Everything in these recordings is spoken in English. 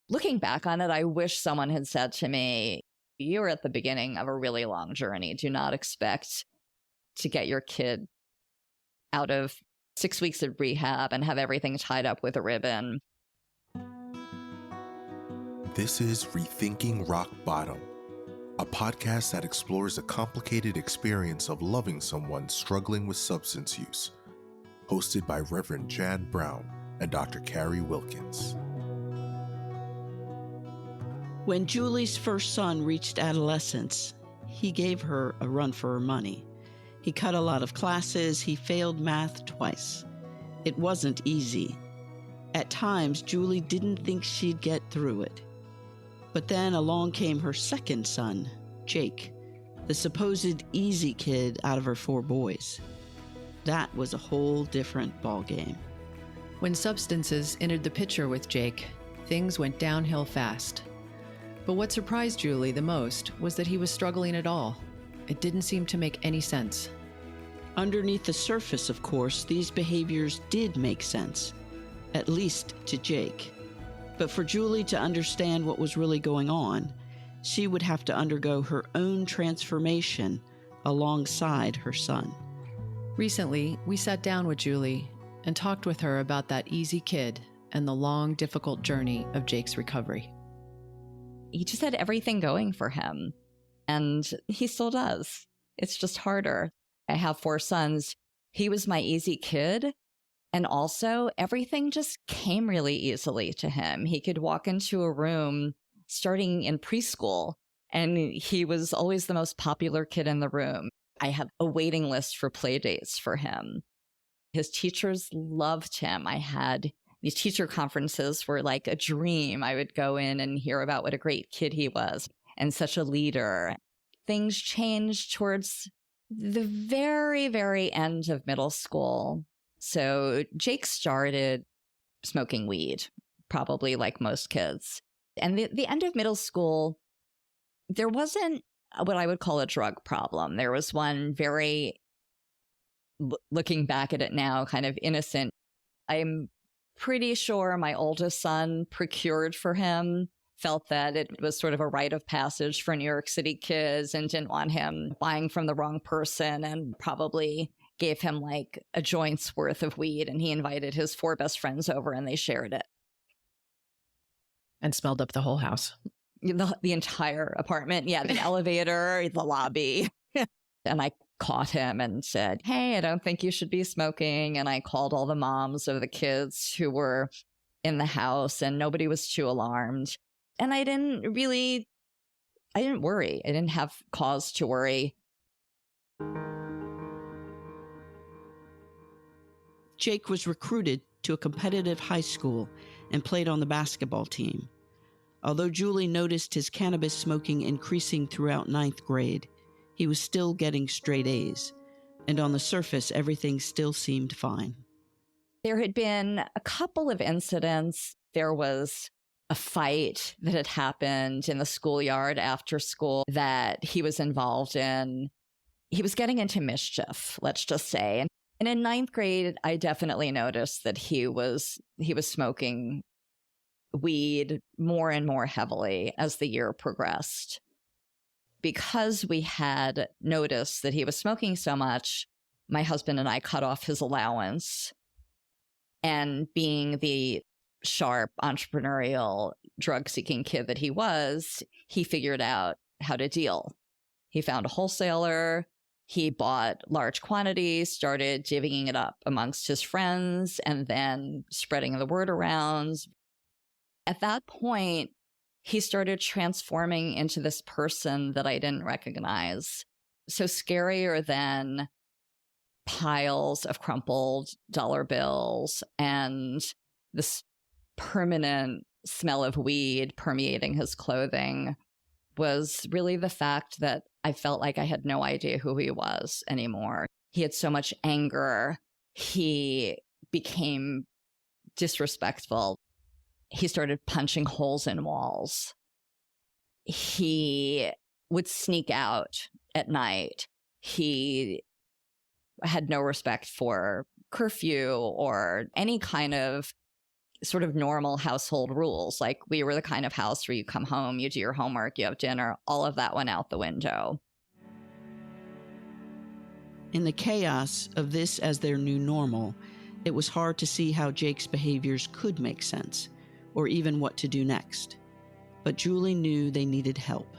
Looking back on it, I wish someone had said to me, you're at the beginning of a really long journey. Do not expect to get your kid out of 6 weeks of rehab and have everything tied up with a ribbon. This is Rethinking Rock Bottom, a podcast that explores the complicated experience of loving someone struggling with substance use, hosted by Reverend Jan Brown and Dr. Carrie Wilkens. When Julie's first son reached adolescence, he gave her a run for her money. He cut a lot of classes. He failed math twice. It wasn't easy. At times, Julie didn't think she'd get through it. But then along came her second son, Jake, the supposed easy kid out of her 4 boys. That was a whole different ballgame. When substances entered the picture with Jake, things went downhill fast. But what surprised Julie the most was that he was struggling at all. It didn't seem to make any sense. Underneath the surface, of course, these behaviors did make sense, at least to Jake. But for Julie to understand what was really going on, she would have to undergo her own transformation alongside her son. Recently, we sat down with Julie and talked with her about that easy kid and the long, difficult journey of Jake's recovery. He just had everything going for him, and he still does. It's just harder. I have 4 sons. He was my easy kid, and also everything just came really easily to him. He could walk into a room starting in preschool, and he was always the most popular kid in the room. I have a waiting list for play dates for him. His teachers loved him. I had these teacher conferences were like a dream. I would go in and hear about what a great kid he was and such a leader. Things changed towards the very, very end of middle school. So Jake started smoking weed, probably like most kids. And the end of middle school, there wasn't what I would call a drug problem. There was one very, looking back at it now, kind of innocent. I'm pretty sure my oldest son procured for him, felt that it was sort of a rite of passage for New York City kids and didn't want him buying from the wrong person, and probably gave him like a joint's worth of weed, and he invited his 4 best friends over and they shared it. And smelled up the whole house. The entire apartment. Yeah, the elevator, the lobby. And I caught him and said, hey, I don't think you should be smoking. And I called all the moms of the kids who were in the house, and nobody was too alarmed. And I didn't worry. I didn't have cause to worry. Jake was recruited to a competitive high school and played on the basketball team. Although Julie noticed his cannabis smoking increasing throughout 9th grade, he was still getting straight A's, and on the surface, everything still seemed fine. There had been a couple of incidents. There was a fight that had happened in the schoolyard after school that he was involved in. He was getting into mischief, let's just say. And in 9th grade, I definitely noticed that he was smoking weed more and more heavily as the year progressed. Because we had noticed that he was smoking so much, my husband and I cut off his allowance. And being the sharp, entrepreneurial, drug-seeking kid that he was, he figured out how to deal. He found a wholesaler. He bought large quantities, started divvying it up amongst his friends, and then spreading the word around. At that point, he started transforming into this person that I didn't recognize. So scarier than piles of crumpled dollar bills and this permanent smell of weed permeating his clothing was really the fact that I felt like I had no idea who he was anymore. He had so much anger. He became disrespectful. He started punching holes in walls. He would sneak out at night. He had no respect for curfew or any kind of sort of normal household rules. Like, we were the kind of house where you come home, you do your homework, you have dinner, all of that went out the window. In the chaos of this as their new normal, it was hard to see how Jake's behaviors could make sense, or even what to do next. But Julie knew they needed help,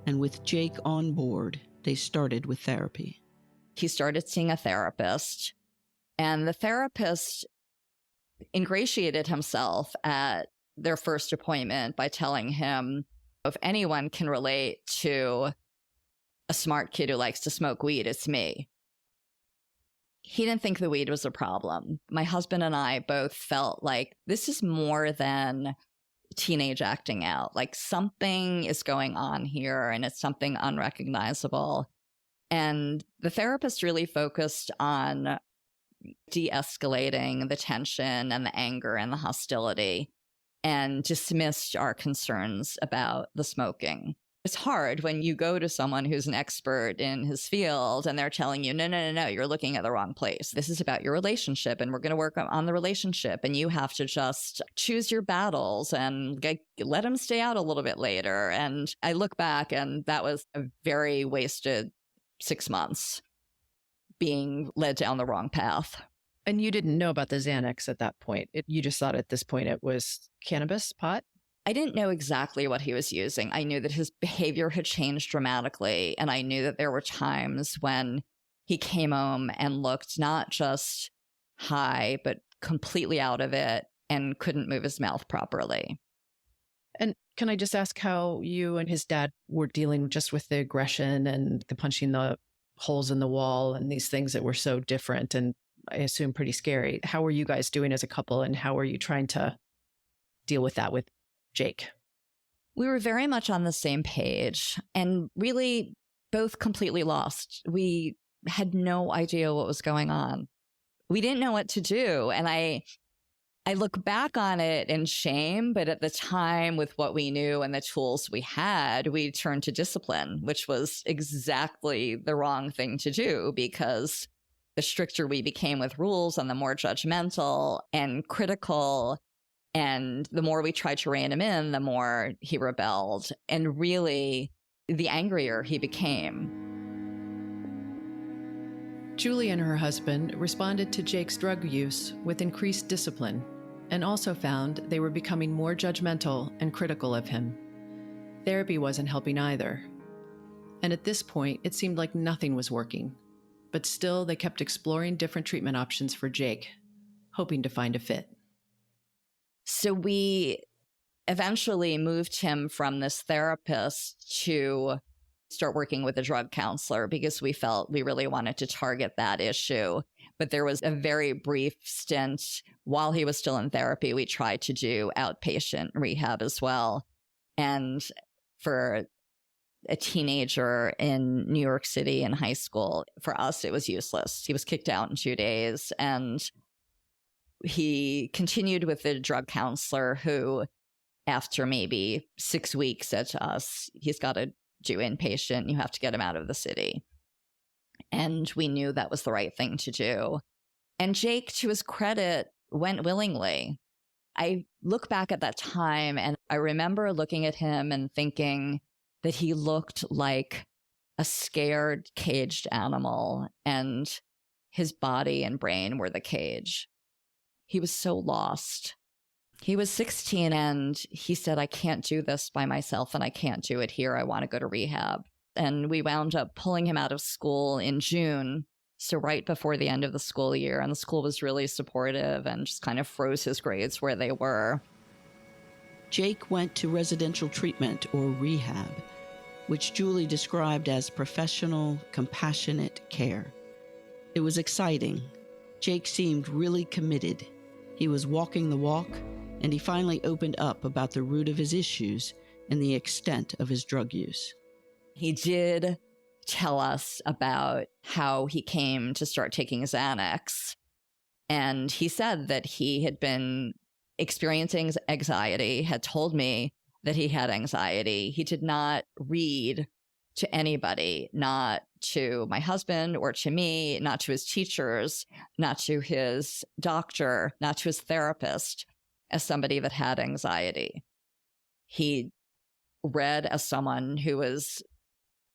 and with Jake on board, they started with therapy. He started seeing a therapist, and the therapist ingratiated himself at their first appointment by telling him, if anyone can relate to a smart kid who likes to smoke weed, it's me. He didn't think the weed was a problem. My husband and I both felt like this is more than teenage acting out. Like, something is going on here, and it's something unrecognizable. And the therapist really focused on de-escalating the tension and the anger and the hostility, and dismissed our concerns about the smoking. It's hard when you go to someone who's an expert in his field and they're telling you, no, you're looking at the wrong place. This is about your relationship, and we're going to work on the relationship, and you have to just choose your battles and let him stay out a little bit later. And I look back, and that was a very wasted 6 months being led down the wrong path. And you didn't know about the Xanax at that point. You just thought at this point it was cannabis, pot? I didn't know exactly what he was using. I knew that his behavior had changed dramatically, and I knew that there were times when he came home and looked not just high, but completely out of it and couldn't move his mouth properly. And can I just ask how you and his dad were dealing just with the aggression and the punching the holes in the wall and these things that were so different and I assume pretty scary? How were you guys doing as a couple, and how were you trying to deal with that with Jake? We were very much on the same page, and really both completely lost. We had no idea what was going on. We didn't know what to do. And I look back on it in shame, but at the time, with what we knew and the tools we had, we turned to discipline, which was exactly the wrong thing to do, because the stricter we became with rules and the more judgmental and critical, and the more we tried to rein him in, the more he rebelled. And really, the angrier he became. Julie and her husband responded to Jake's drug use with increased discipline, and also found they were becoming more judgmental and critical of him. Therapy wasn't helping either. And at this point, it seemed like nothing was working. But still, they kept exploring different treatment options for Jake, hoping to find a fit. So we eventually moved him from this therapist to start working with a drug counselor, because we felt we really wanted to target that issue. But there was a very brief stint while he was still in therapy. We tried to do outpatient rehab as well. And for a teenager in New York City in high school, for us, it was useless. He was kicked out in 2 days, and he continued with the drug counselor who, after maybe 6 weeks, said to us, he's got to do inpatient. You have to get him out of the city. And we knew that was the right thing to do. And Jake, to his credit, went willingly. I look back at that time, and I remember looking at him and thinking that he looked like a scared, caged animal, and his body and brain were the cage. He was so lost. He was 16, and he said, I can't do this by myself, and I can't do it here. I want to go to rehab. And we wound up pulling him out of school in June, so right before the end of the school year. And the school was really supportive and just kind of froze his grades where they were. Jake went to residential treatment, or rehab, which Julie described as professional, compassionate care. It was exciting. Jake seemed really committed. He was walking the walk, and he finally opened up about the root of his issues and the extent of his drug use. He did tell us about how he came to start taking Xanax. And he said that he had been experiencing anxiety, had told me that he had anxiety. He did not read to anybody, not to my husband or to me, not to his teachers, not to his doctor, not to his therapist. as somebody that had anxiety. He read as someone who was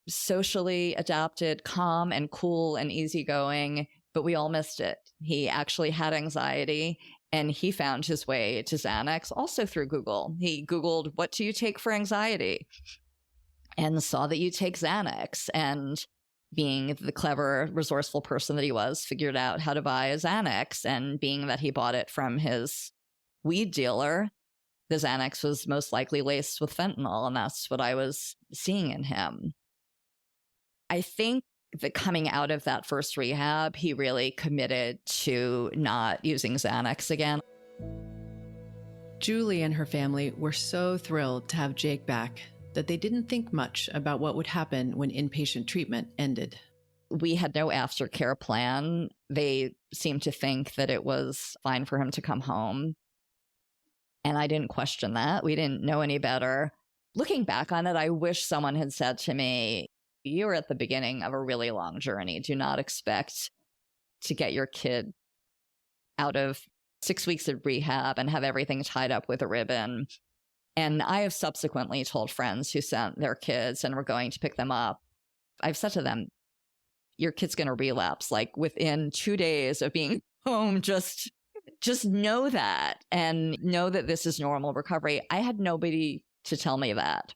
socially adapted, calm and cool and easygoing, but we all missed it. He actually had anxiety, and he found his way to Xanax also through Google. He Googled, what do you take for anxiety? And saw that you take Xanax. And being the clever, resourceful person that he was, figured out how to buy a Xanax. And being that he bought it from his weed dealer, the Xanax was most likely laced with fentanyl. And that's what I was seeing in him. I think that coming out of that first rehab, he really committed to not using Xanax again. Julie and her family were so thrilled to have Jake back that they didn't think much about what would happen when inpatient treatment ended. We had no aftercare plan. They seemed to think that it was fine for him to come home. And I didn't question that. We didn't know any better. Looking back on it, I wish someone had said to me, you're at the beginning of a really long journey. Do not expect to get your kid out of 6 weeks of rehab and have everything tied up with a ribbon. And I have subsequently told friends who sent their kids and were going to pick them up, I've said to them, your kid's going to relapse like within 2 days of being home. Just know that, and know that this is normal recovery. I had nobody to tell me that.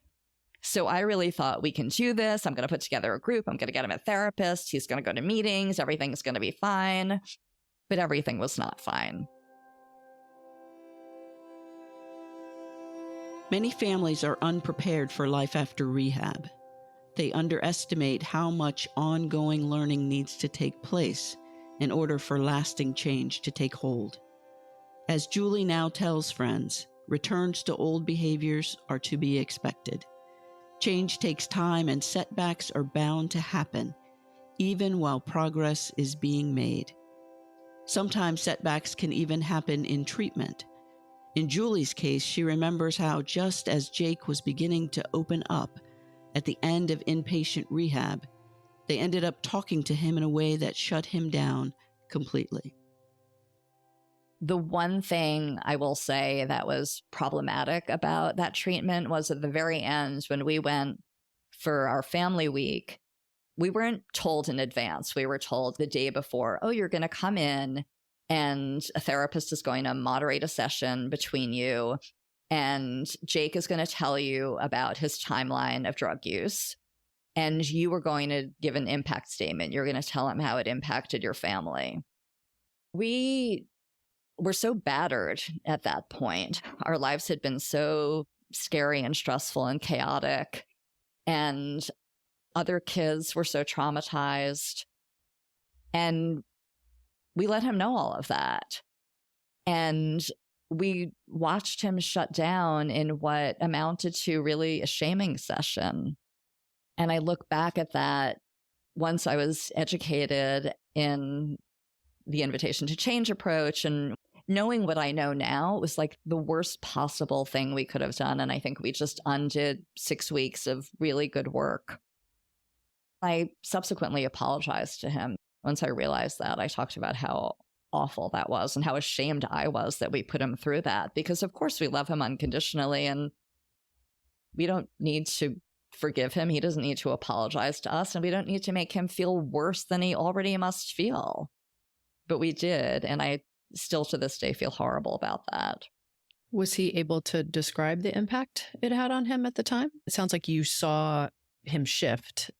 So I really thought, we can do this. I'm going to put together a group. I'm going to get him a therapist. He's going to go to meetings. Everything's going to be fine. But everything was not fine. Many families are unprepared for life after rehab. They underestimate how much ongoing learning needs to take place in order for lasting change to take hold. As Julie now tells friends, returns to old behaviors are to be expected. Change takes time, and setbacks are bound to happen, even while progress is being made. Sometimes setbacks can even happen in treatment. In Julie's case, she remembers how just as Jake was beginning to open up at the end of inpatient rehab, they ended up talking to him in a way that shut him down completely. The one thing I will say that was problematic about that treatment was at the very end, when we went for our family week, we weren't told in advance. We were told the day before, oh, you're going to come in and a therapist is going to moderate a session between you. And Jake is going to tell you about his timeline of drug use. And you were going to give an impact statement. You're going to tell him how it impacted your family. We were so battered at that point. Our lives had been so scary and stressful and chaotic. And other kids were so traumatized. And we let him know all of that. And we watched him shut down in what amounted to really a shaming session. And I look back at that once I was educated in the invitation to change approach, and knowing what I know now, it was like the worst possible thing we could have done. And I think we just undid 6 weeks of really good work. I subsequently apologized to him. Once I realized that, I talked about how awful that was and how ashamed I was that we put him through that, because of course we love him unconditionally and we don't need to forgive him. He doesn't need to apologize to us, and we don't need to make him feel worse than he already must feel. But we did, and I still to this day feel horrible about that. Was he able to describe the impact it had on him at the time? It sounds like you saw him shift.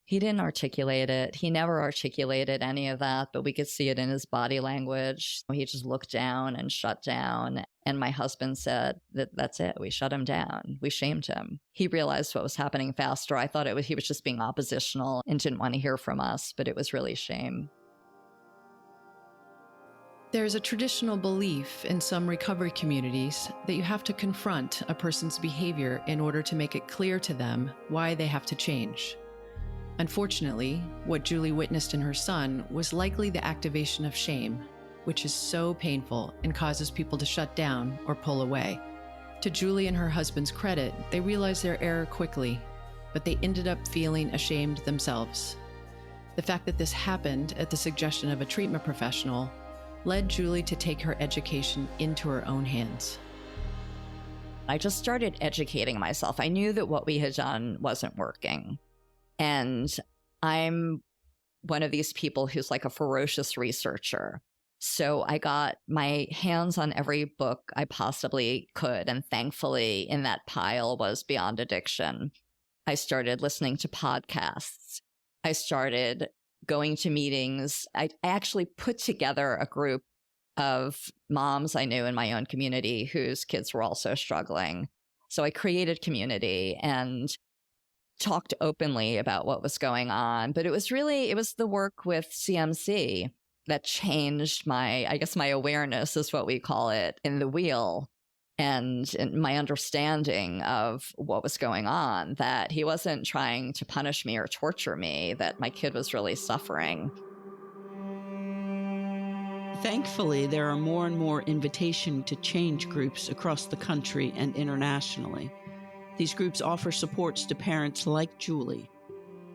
He didn't articulate it. He never articulated any of that, but we could see it in his body language. He just looked down and shut down. And my husband said that's it. We shut him down. We shamed him. He realized what was happening faster. I thought he was just being oppositional and didn't want to hear from us, but it was really shame. There's a traditional belief in some recovery communities that you have to confront a person's behavior in order to make it clear to them why they have to change. Unfortunately, what Julie witnessed in her son was likely the activation of shame, which is so painful and causes people to shut down or pull away. To Julie and her husband's credit, they realized their error quickly, but they ended up feeling ashamed themselves. The fact that this happened at the suggestion of a treatment professional led Julie to take her education into her own hands. I just started educating myself. I knew that what we had done wasn't working. And I'm one of these people who's like a ferocious researcher. So I got my hands on every book I possibly could. And thankfully, in that pile was Beyond Addiction. I started listening to podcasts. I started going to meetings. I actually put together a group of moms I knew in my own community whose kids were also struggling. So I created community and talked openly about what was going on. But it was the work with CMC that changed my awareness is what we call it in the wheel, and my understanding of what was going on, that he wasn't trying to punish me or torture me, that my kid was really suffering. Thankfully, there are more and more invitation to change groups across the country and internationally. These groups offer supports to parents like Julie.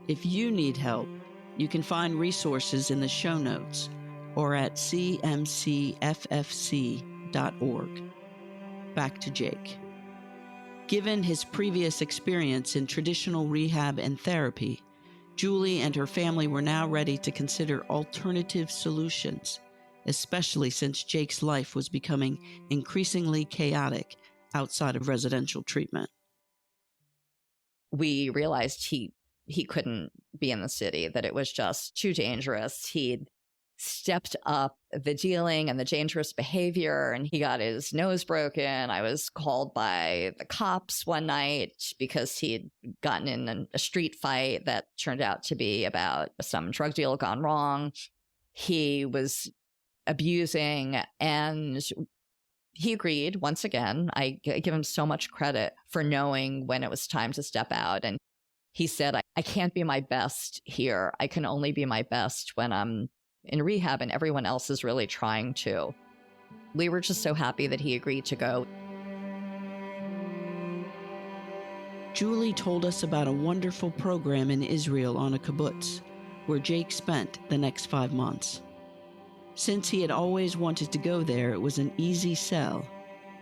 If you need help, you can find resources in the show notes or at cmcffc.org. Back to Jake. Given his previous experience in traditional rehab and therapy, Julie and her family were now ready to consider alternative solutions, especially since Jake's life was becoming increasingly chaotic outside of residential treatment. We realized he couldn't be in the city, that it was just too dangerous. He'd stepped up the dealing and the dangerous behavior, and he got his nose broken. I was called by the cops one night because he'd gotten in a street fight that turned out to be about some drug deal gone wrong. He was abusing, and he agreed once again. I give him so much credit for knowing when it was time to step out. And he said, I can't be my best here. I can only be my best when I'm in rehab and everyone else is really trying to. We were just so happy that he agreed to go. Julie told us about a wonderful program in Israel on a kibbutz, where Jake spent the next 5 months. Since he had always wanted to go there, it was an easy sell,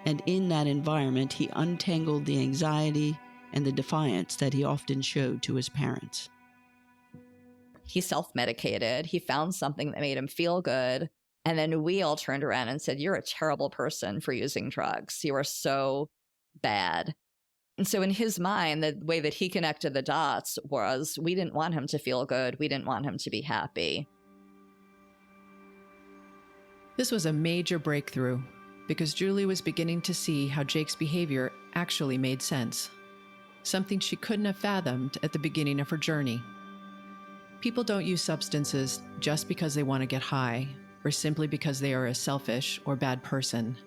and in that environment, he untangled the anxiety and the defiance that he often showed to his parents. He self-medicated. He found something that made him feel good. And then we all turned around and said, you're a terrible person for using drugs. You are so bad. And so in his mind, the way that he connected the dots was, we didn't want him to feel good. We didn't want him to be happy. This was a major breakthrough because Julie was beginning to see how Jake's behavior actually made sense, something she couldn't have fathomed at the beginning of her journey. People don't use substances just because they want to get high or simply because they are a selfish or bad person.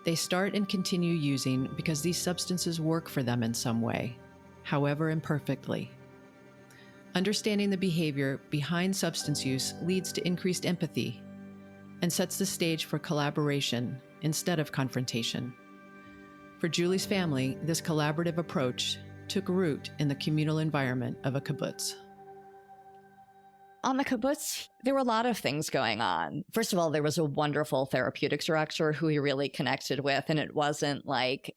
They start and continue using because these substances work for them in some way, however imperfectly. Understanding the behavior behind substance use leads to increased empathy and sets the stage for collaboration instead of confrontation. For Julie's family, this collaborative approach took root in the communal environment of a kibbutz. On the kibbutz, there were a lot of things going on. First of all, there was a wonderful therapeutics director who he really connected with. And it wasn't like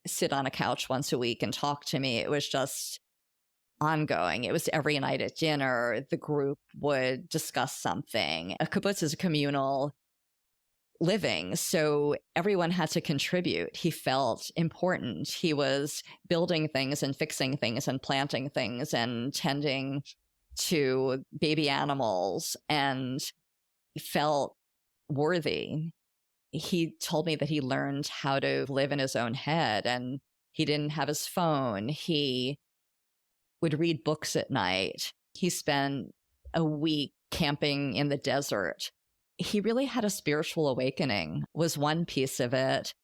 sit on a couch once a week and talk to me. It was just ongoing. It was every night at dinner. The group would discuss something. A kibbutz is a communal living, so everyone had to contribute. He felt important. He was building things and fixing things and planting things and tending to baby animals, and felt worthy. He told me that he learned how to live in his own head, and he didn't have his phone. He would read books at night. He spent a week camping in the desert. He really had a spiritual awakening, was one piece of it.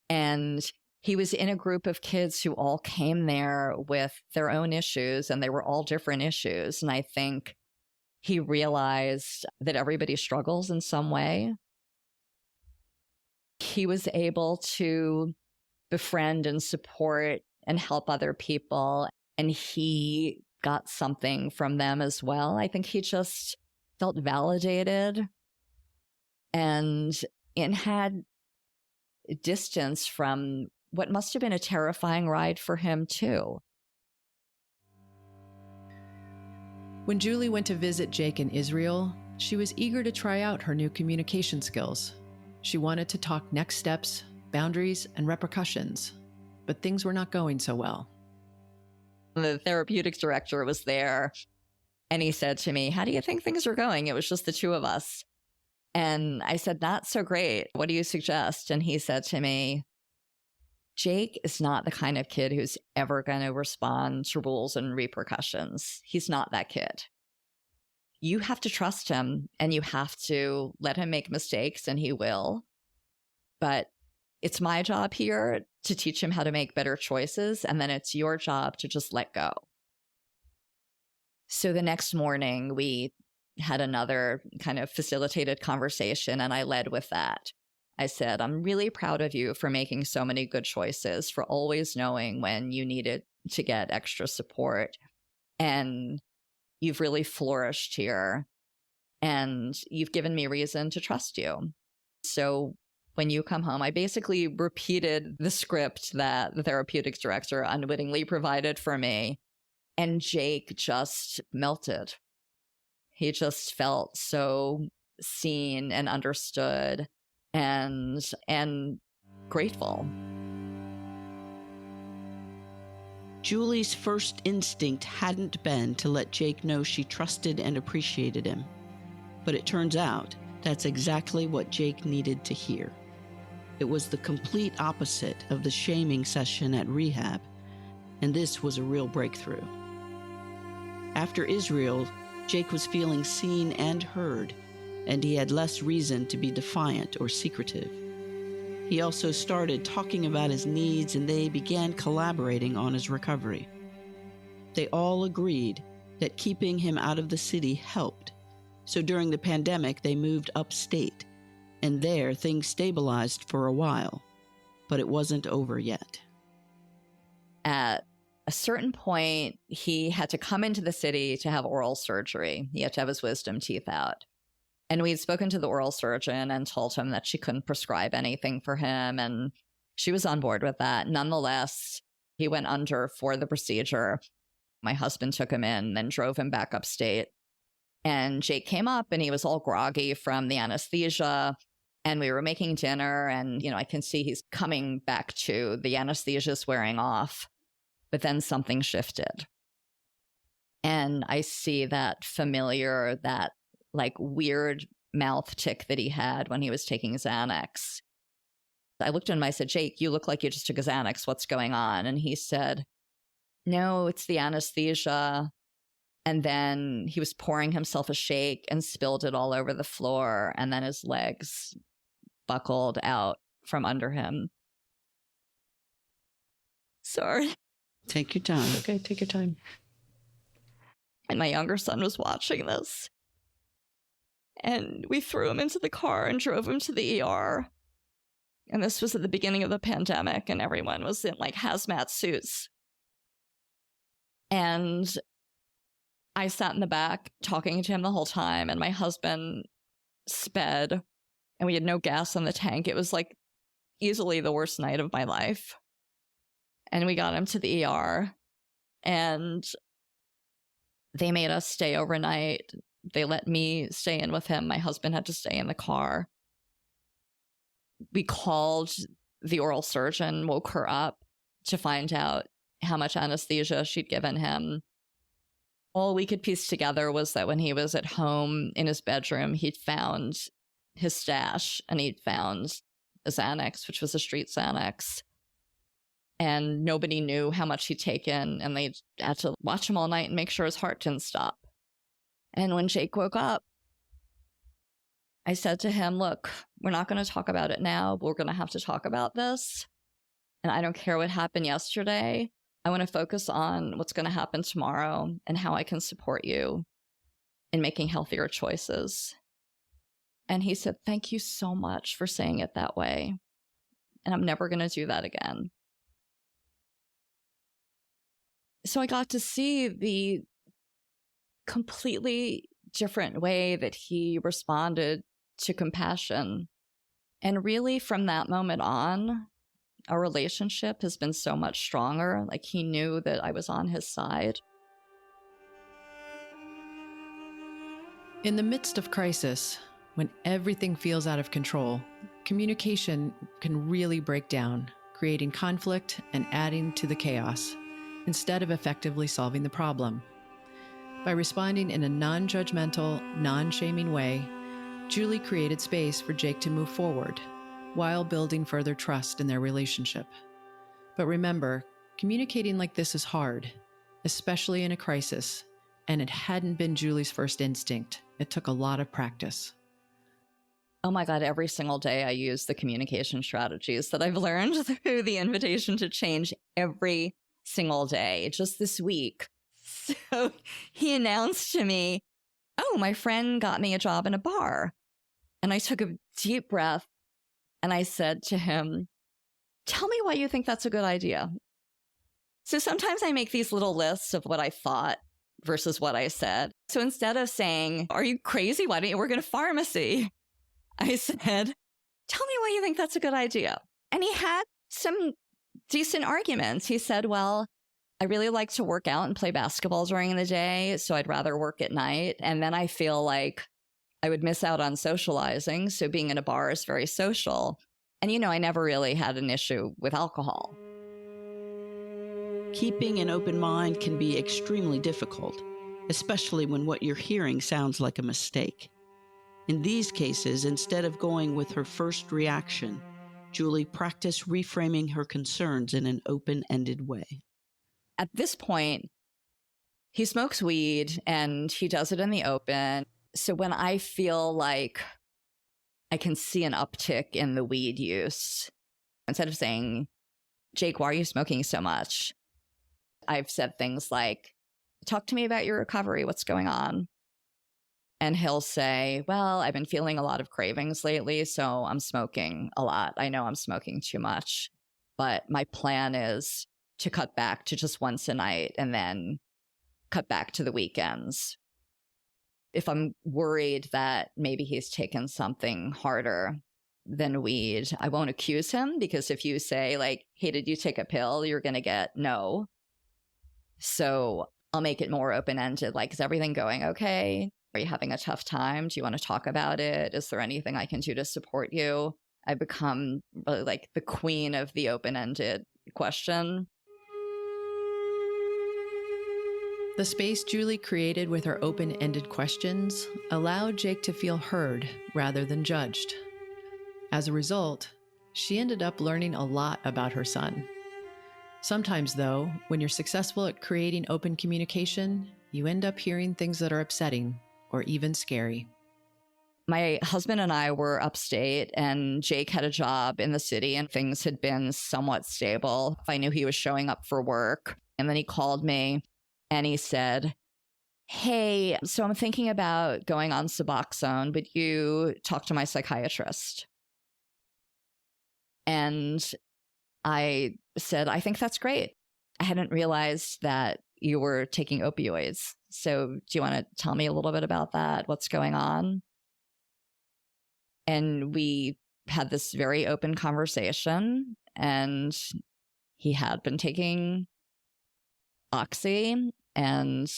And he was in a group of kids who all came there with their own issues, and they were all different issues. And I think he realized that everybody struggles in some way. He was able to befriend and support and help other people, and he got something from them as well. I think he just felt validated and had distance from what must have been a terrifying ride for him, too. When Julie went to visit Jake in Israel, she was eager to try out her new communication skills. She wanted to talk next steps, boundaries, and repercussions, but things were not going so well. The therapeutics director was there, and he said to me, "How do you think things are going?" It was just the two of us. And I said, "Not so great. What do you suggest?" And he said to me, "Jake is not the kind of kid who's ever going to respond to rules and repercussions. He's not that kid. You have to trust him, and you have to let him make mistakes, and he will. But it's my job here to teach him how to make better choices, and then it's your job to just let go." So the next morning, we had another kind of facilitated conversation, and I led with that. I said, "I'm really proud of you for making so many good choices, for always knowing when you needed to get extra support. And you've really flourished here. And you've given me reason to trust you. So when you come home," I basically repeated the script that the therapeutics director unwittingly provided for me. And Jake just melted. He just felt so seen and understood and grateful. Julie's first instinct hadn't been to let Jake know she trusted and appreciated him. But it turns out that's exactly what Jake needed to hear. It was the complete opposite of the shaming session at rehab, and this was a real breakthrough. After Israel, Jake was feeling seen and heard, and he had less reason to be defiant or secretive. He also started talking about his needs, and they began collaborating on his recovery. They all agreed that keeping him out of the city helped. So during the pandemic, they moved upstate, and there things stabilized for a while, but it wasn't over yet. At a certain point, he had to come into the city to have oral surgery. He had to have his wisdom teeth out. And we'd spoken to the oral surgeon and told him that she couldn't prescribe anything for him. And she was on board with that. Nonetheless, he went under for the procedure. My husband took him in, then drove him back upstate. And Jake came up and he was all groggy from the anesthesia. And we were making dinner. And, I can see he's coming back to the anesthesia's wearing off. But then something shifted. And I see that familiar, that weird mouth tick that he had when he was taking Xanax. I looked at him and I said, "Jake, you look like you just took a Xanax. What's going on?" And he said, "No, it's the anesthesia." And then he was pouring himself a shake and spilled it all over the floor. And then his legs buckled out from under him. Sorry. Take your time. Okay, take your time. And my younger son was watching this. And we threw him into the car and drove him to the ER. And this was at the beginning of the pandemic, and everyone was in hazmat suits. And I sat in the back talking to him the whole time, and my husband sped, and we had no gas in the tank. It was easily the worst night of my life. And we got him to the ER, and they made us stay overnight. They let me stay in with him. My husband had to stay in the car. We called the oral surgeon, woke her up to find out how much anesthesia she'd given him. All we could piece together was that when he was at home in his bedroom, he'd found his stash, and he'd found a Xanax, which was a street Xanax. And nobody knew how much he'd taken, and they had to watch him all night and make sure his heart didn't stop. And when Jake woke up, I said to him, "Look, we're not going to talk about it now, but we're going to have to talk about this. And I don't care what happened yesterday. I want to focus on what's going to happen tomorrow and how I can support you in making healthier choices." And he said, "Thank you so much for saying it that way. And I'm never going to do that again." So I got to see the completely different way that he responded to compassion. And really, from that moment on, our relationship has been so much stronger. Like, he knew that I was on his side. In the midst of crisis, when everything feels out of control, communication can really break down, creating conflict and adding to the chaos, instead of effectively solving the problem. By responding in a non-judgmental, non-shaming way, Julie created space for Jake to move forward, while building further trust in their relationship. But remember, communicating like this is hard, especially in a crisis, and it hadn't been Julie's first instinct. It took a lot of practice. Oh my God, every single day I use the communication strategies that I've learned through the invitation to change every single day, just this week. So he announced to me, oh, my friend got me a job in a bar. And I took a deep breath and I said to him, tell me why you think that's a good idea. So sometimes I make these little lists of what I thought versus what I said. So instead of saying, are you crazy? Why don't you work in a pharmacy? I said, tell me why you think that's a good idea. And he had some decent arguments. He said, well, I really like to work out and play basketball during the day, so I'd rather work at night. And then I feel like I would miss out on socializing. So being in a bar is very social. And, you know, I never really had an issue with alcohol. Keeping an open mind can be extremely difficult, especially when what you're hearing sounds like a mistake. In these cases, instead of going with her first reaction, Julie practiced reframing her concerns in an open-ended way. At this point, he smokes weed and he does it in the open. So when I feel like I can see an uptick in the weed use, instead of saying, Jake, why are you smoking so much? I've said things like, talk to me about your recovery. What's going on? And he'll say, well, I've been feeling a lot of cravings lately, so I'm smoking a lot. I know I'm smoking too much, but my plan is to cut back to just once a night and then cut back to the weekends. If I'm worried that maybe he's taken something harder than weed, I won't accuse him, because if you say like, hey, did you take a pill? You're going to get no. So I'll make it more open-ended. Like, is everything going okay? Are you having a tough time? Do you want to talk about it? Is there anything I can do to support you? I've become really like the queen of the open-ended question. The space Julie created with her open-ended questions allowed Jake to feel heard rather than judged. As a result, she ended up learning a lot about her son. Sometimes, though, when you're successful at creating open communication, you end up hearing things that are upsetting or even scary. My husband and I were upstate, and Jake had a job in the city, and things had been somewhat stable. I knew he was showing up for work. And then he called me and he said, hey, so I'm thinking about going on Suboxone. Would you talk to my psychiatrist? And I said, I think that's great. I hadn't realized that you were taking opioids. So do you want to tell me a little bit about that? What's going on? And we had this very open conversation, and he had been taking Oxy, and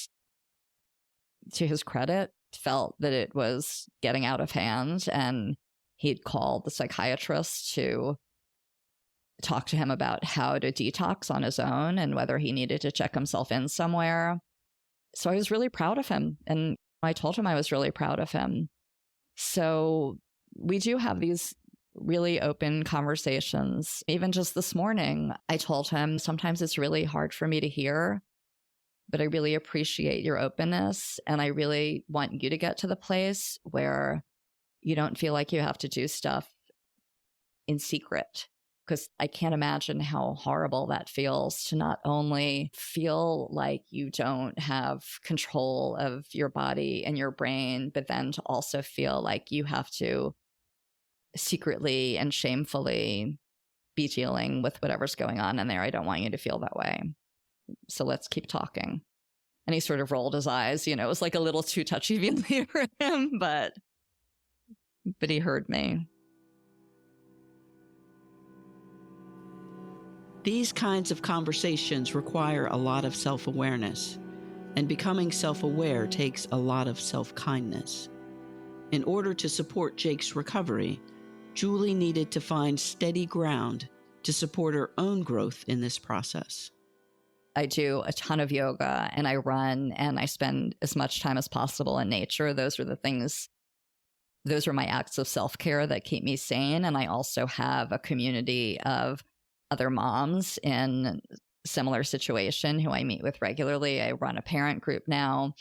to his credit, felt that it was getting out of hand, and he'd called the psychiatrist to talk to him about how to detox on his own and whether he needed to check himself in somewhere. So I was really proud of him, and I told him I was really proud of him. So we do have these really open conversations. Even just this morning, I told him, sometimes it's really hard for me to hear, but I really appreciate your openness, and I really want you to get to the place where you don't feel like you have to do stuff in secret. Because I can't imagine how horrible that feels, to not only feel like you don't have control of your body and your brain, but then to also feel like you have to secretly and shamefully be dealing with whatever's going on in there. I don't want you to feel that way. So let's keep talking. And he sort of rolled his eyes. You know, it was like a little too touchy-feely for him, but but he heard me. These kinds of conversations require a lot of self-awareness, and becoming self-aware takes a lot of self-kindness. In order to support Jake's recovery, Julie needed to find steady ground to support her own growth in this process. I do a ton of yoga and I run and I spend as much time as possible in nature. Those are my acts of self-care that keep me sane. And I also have a community of other moms in similar situation who I meet with regularly. I run a parent group now.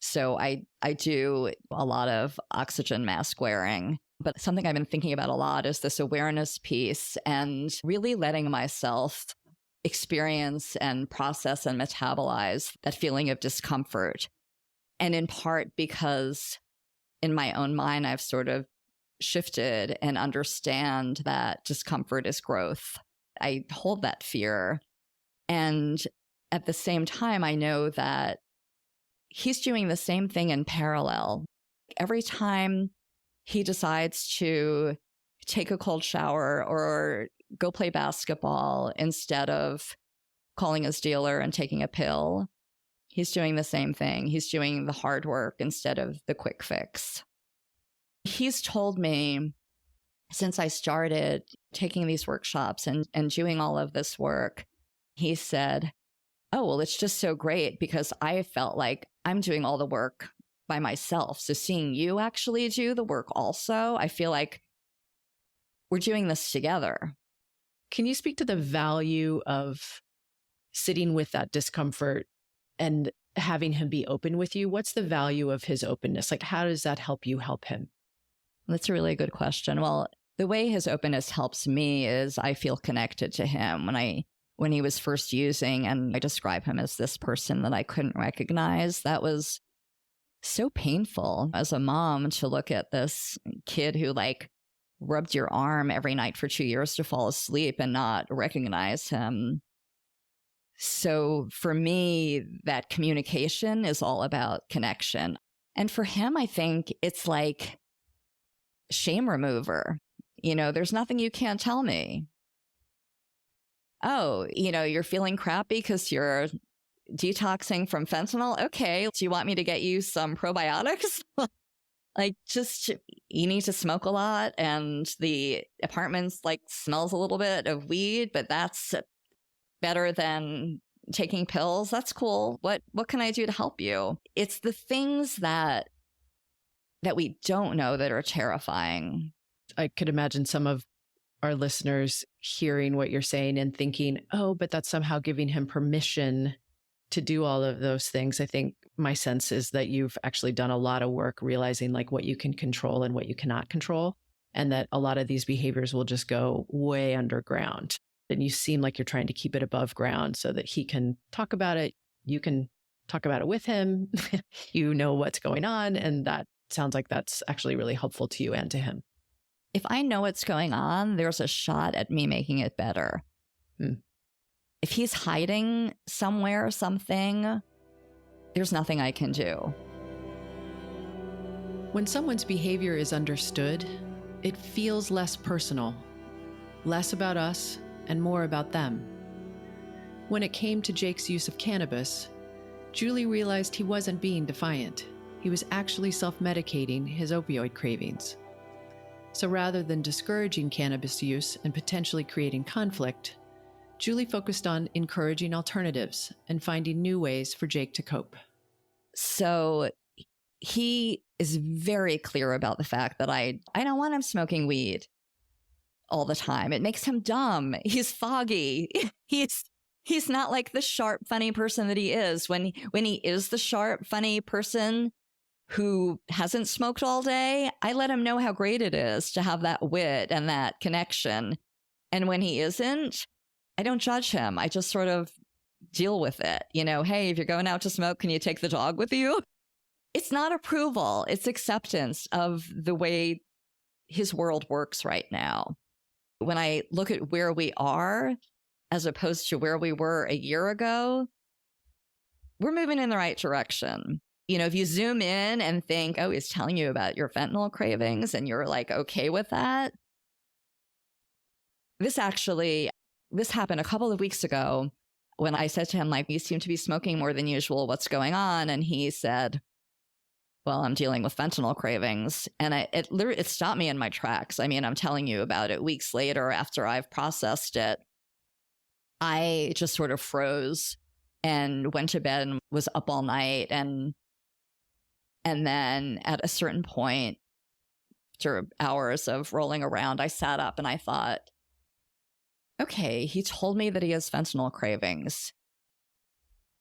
So I do a lot of oxygen mask wearing. But something I've been thinking about a lot is this awareness piece and really letting myself experience and process and metabolize that feeling of discomfort. And in part because in my own mind, I've sort of shifted and understand that discomfort is growth. I hold that fear. And at the same time, I know that he's doing the same thing in parallel. Every time he decides to take a cold shower or go play basketball instead of calling his dealer and taking a pill, he's doing the same thing. He's doing the hard work instead of the quick fix. He's told me since I started taking these workshops and doing all of this work, he said, oh, well, it's just so great because I felt like I'm doing all the work by myself. So seeing you actually do the work also, I feel like we're doing this together. Can you speak to the value of sitting with that discomfort and having him be open with you? What's the value of his openness? Like, how does that help you help him? That's a really good question. Well, the way his openness helps me is I feel connected to him. When he was first using, and I describe him as this person that I couldn't recognize, that was so painful as a mom to look at this kid who rubbed your arm every night for 2 years to fall asleep and not recognize him. So for me, that communication is all about connection. And for him, I think it's like shame remover. There's nothing you can't tell me. Oh, you're feeling crappy because you're detoxing from fentanyl. Okay. Do you want me to get you some probiotics? You need to smoke a lot and the apartment smells a little bit of weed, but that's better than taking pills. That's cool. What can I do to help you? It's the things that we don't know that are terrifying. I could imagine some of our listeners hearing what you're saying and thinking, oh, but that's somehow giving him permission to do all of those things. I think my sense is that you've actually done a lot of work realizing what you can control and what you cannot control, and that a lot of these behaviors will just go way underground. And you seem like you're trying to keep it above ground so that he can talk about it. You can talk about it with him. You know what's going on. And that sounds like that's actually really helpful to you and to him. If I know what's going on, there's a shot at me making it better. If he's hiding somewhere or something, there's nothing I can do. When someone's behavior is understood, it feels less personal, less about us and more about them. When it came to Jake's use of cannabis, Julie realized he wasn't being defiant. He was actually self-medicating his opioid cravings. So rather than discouraging cannabis use and potentially creating conflict, Julie focused on encouraging alternatives and finding new ways for Jake to cope. So he is very clear about the fact that I don't want him smoking weed all the time. It makes him dumb. He's foggy. He's not like the sharp, funny person that he is. When he is the sharp, funny person who hasn't smoked all day, I let him know how great it is to have that wit and that connection. And when he isn't, I don't judge him. I just sort of deal with it. Hey, if you're going out to smoke, can you take the dog with you? It's not approval. It's acceptance of the way his world works right now. When I look at where we are, as opposed to where we were a year ago, we're moving in the right direction. if you zoom in and think, oh, he's telling you about your fentanyl cravings and you're like, okay with that. This happened a couple of weeks ago when I said to him, like, you seem to be smoking more than usual. What's going on? And he said, well, I'm dealing with fentanyl cravings. And it stopped me in my tracks. I mean, I'm telling you about it weeks later after I've processed it. I just sort of froze and went to bed and was up all night. And then at a certain point, after hours of rolling around, I sat up and I thought, okay, he told me that he has fentanyl cravings.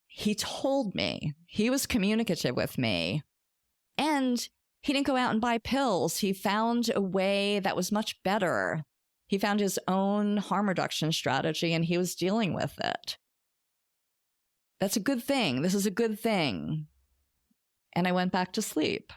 He told me. He was communicative with me. And he didn't go out and buy pills. He found a way that was much better. He found his own harm reduction strategy and he was dealing with it. That's a good thing. This is a good thing. And I went back to sleep.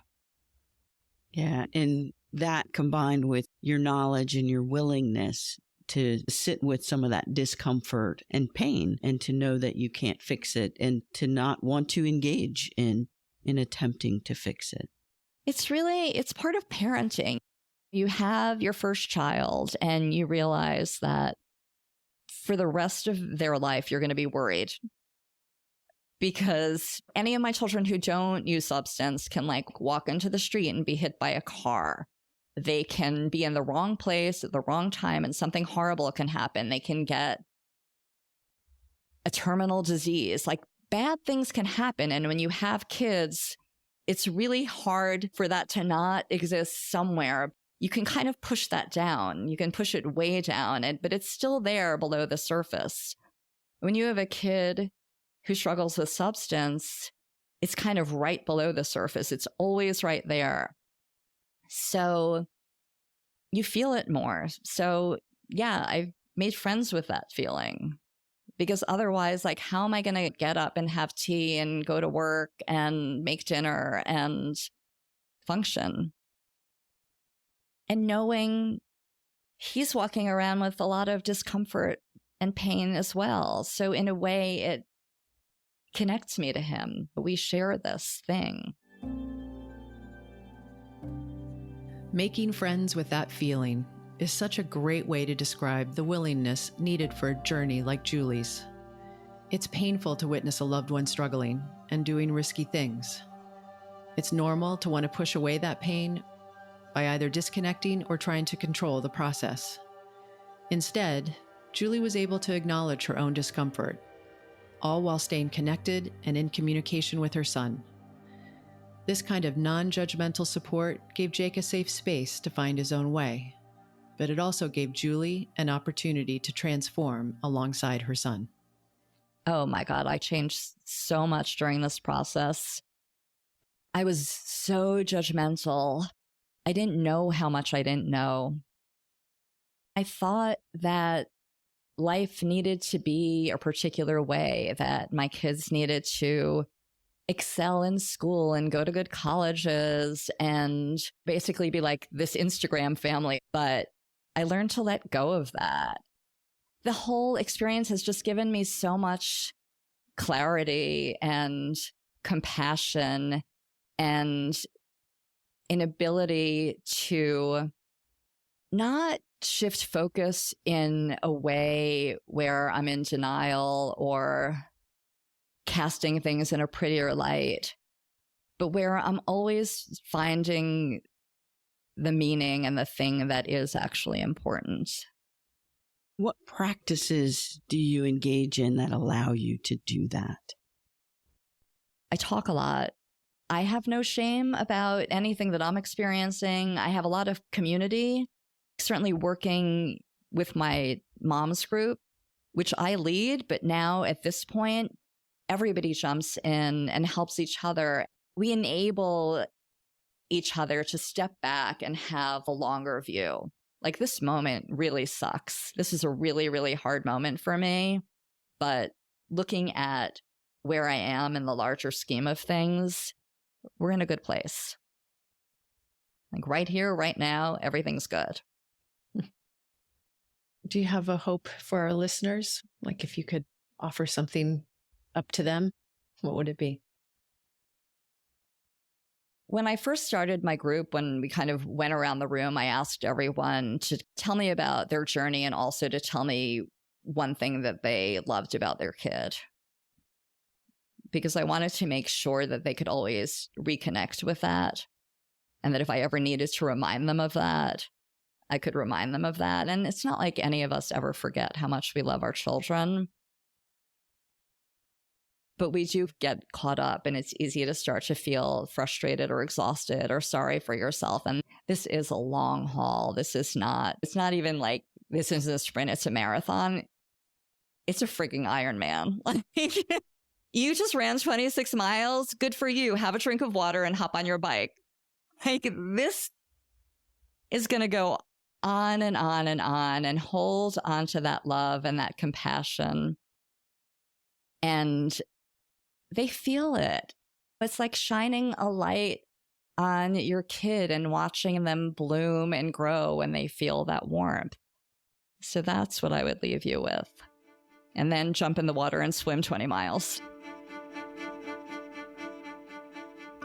Yeah. And that combined with your knowledge and your willingness to sit with some of that discomfort and pain and to know that you can't fix it and to not want to engage in attempting to fix it. It's part of parenting. You have your first child and you realize that for the rest of their life, you're going to be worried. Because any of my children who don't use substance can like walk into the street and be hit by a car. They can be in the wrong place at the wrong time and something horrible can happen. They can get a terminal disease. Like bad things can happen. And when you have kids, it's really hard for that to not exist somewhere. You can kind of push that down. You can push it way down, but it's still there below the surface. When you have a kid who struggles with substance, it's kind of right below the surface. It's always right there. So you feel it more. So yeah, I've made friends with that feeling. Because otherwise, like, how am I going to get up and have tea and go to work and make dinner and function? And knowing he's walking around with a lot of discomfort and pain as well. So in a way, it connects me to him. We share this thing. Making friends with that feeling is such a great way to describe the willingness needed for a journey like Julie's. It's painful to witness a loved one struggling and doing risky things. It's normal to want to push away that pain by either disconnecting or trying to control the process. Instead, Julie was able to acknowledge her own discomfort, all while staying connected and in communication with her son. This kind of non-judgmental support gave Jake a safe space to find his own way, but it also gave Julie an opportunity to transform alongside her son. Oh my God, I changed so much during this process. I was so judgmental. I didn't know how much I didn't know. I thought that life needed to be a particular way, that my kids needed to excel in school and go to good colleges and basically be like this Instagram family. But I learned to let go of that. The whole experience has just given me so much clarity and compassion and an ability to not shift focus in a way where I'm in denial or casting things in a prettier light, but where I'm always finding the meaning and the thing that is actually important. What practices do you engage in that allow you to do that? I talk a lot. I have no shame about anything that I'm experiencing. I have a lot of community, certainly working with my mom's group, which I lead, but now at this point, everybody jumps in and helps each other. We enable each other to step back and have a longer view. Like, this moment really sucks. This is a really, really hard moment for me. But looking at where I am in the larger scheme of things, we're in a good place. Like right here, right now, everything's good. Do you have a hope for our listeners? Like, if you could offer something up to them, what would it be? When I first started my group, when we kind of went around the room, I asked everyone to tell me about their journey and also to tell me one thing that they loved about their kid. Because I wanted to make sure that they could always reconnect with that. And that if I ever needed to remind them of that, I could remind them of that. And it's not like any of us ever forget how much we love our children. But we do get caught up, and it's easy to start to feel frustrated or exhausted or sorry for yourself. And this is a long haul. It's not even like this is a sprint, it's a marathon. It's a freaking Ironman. Like, you just ran 26 miles. Good for you. Have a drink of water and hop on your bike. Like, this is going to go on and on and on, and hold on to that love and that compassion. And they feel it. It's like shining a light on your kid and watching them bloom and grow when they feel that warmth. So that's what I would leave you with. And then jump in the water and swim 20 miles.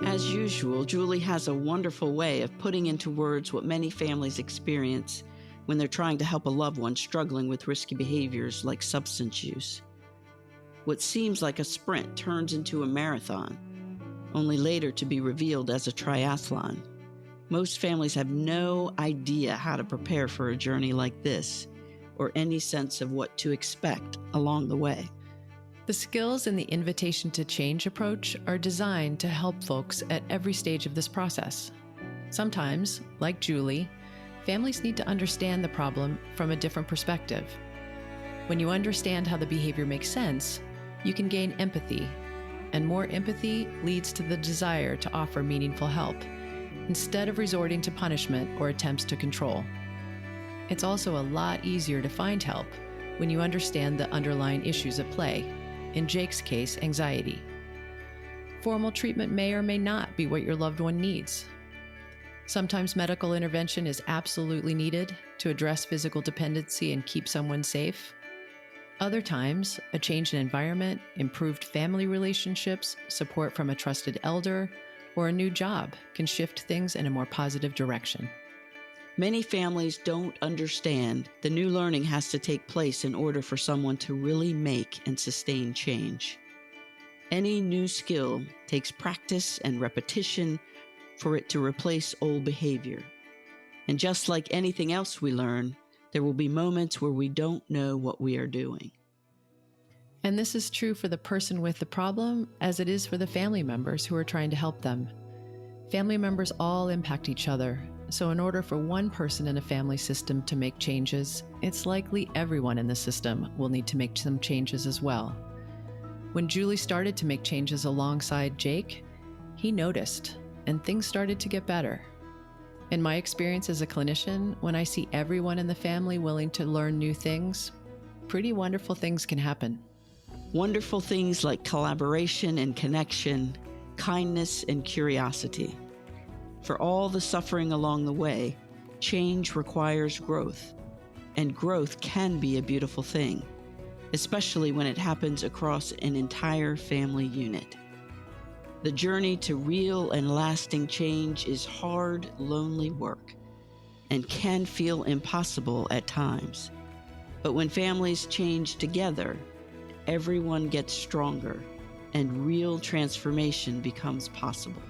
As usual, Julie has a wonderful way of putting into words what many families experience when they're trying to help a loved one struggling with risky behaviors like substance use. What seems like a sprint turns into a marathon, only later to be revealed as a triathlon. Most families have no idea how to prepare for a journey like this, or any sense of what to expect along the way. The skills and the invitation to change approach are designed to help folks at every stage of this process. Sometimes, like Julie, families need to understand the problem from a different perspective. When you understand how the behavior makes sense, you can gain empathy, and more empathy leads to the desire to offer meaningful help, instead of resorting to punishment or attempts to control. It's also a lot easier to find help when you understand the underlying issues at play, in Jake's case, anxiety. Formal treatment may or may not be what your loved one needs. Sometimes medical intervention is absolutely needed to address physical dependency and keep someone safe. Other times, a change in environment, improved family relationships, support from a trusted elder, or a new job can shift things in a more positive direction. Many families don't understand the new learning has to take place in order for someone to really make and sustain change. Any new skill takes practice and repetition for it to replace old behavior. And just like anything else we learn, there will be moments where we don't know what we are doing. And this is true for the person with the problem as it is for the family members who are trying to help them. Family members all impact each other, so in order for one person in a family system to make changes, it's likely everyone in the system will need to make some changes as well. When Julie started to make changes alongside Jake, he noticed, and things started to get better. In my experience as a clinician, when I see everyone in the family willing to learn new things, pretty wonderful things can happen. Wonderful things like collaboration and connection, kindness and curiosity. For all the suffering along the way, change requires growth, and growth can be a beautiful thing, especially when it happens across an entire family unit. The journey to real and lasting change is hard, lonely work and can feel impossible at times. But when families change together, everyone gets stronger and real transformation becomes possible.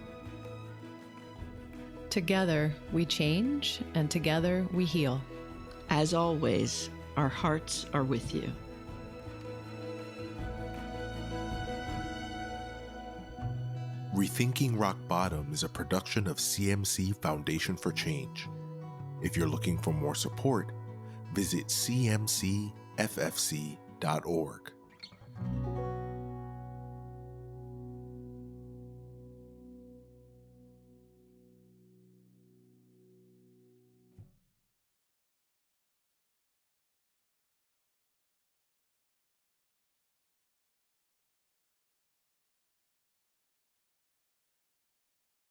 Together, we change, and together, we heal. As always, our hearts are with you. Rethinking Rock Bottom is a production of CMC Foundation for Change. If you're looking for more support, visit cmcffc.org.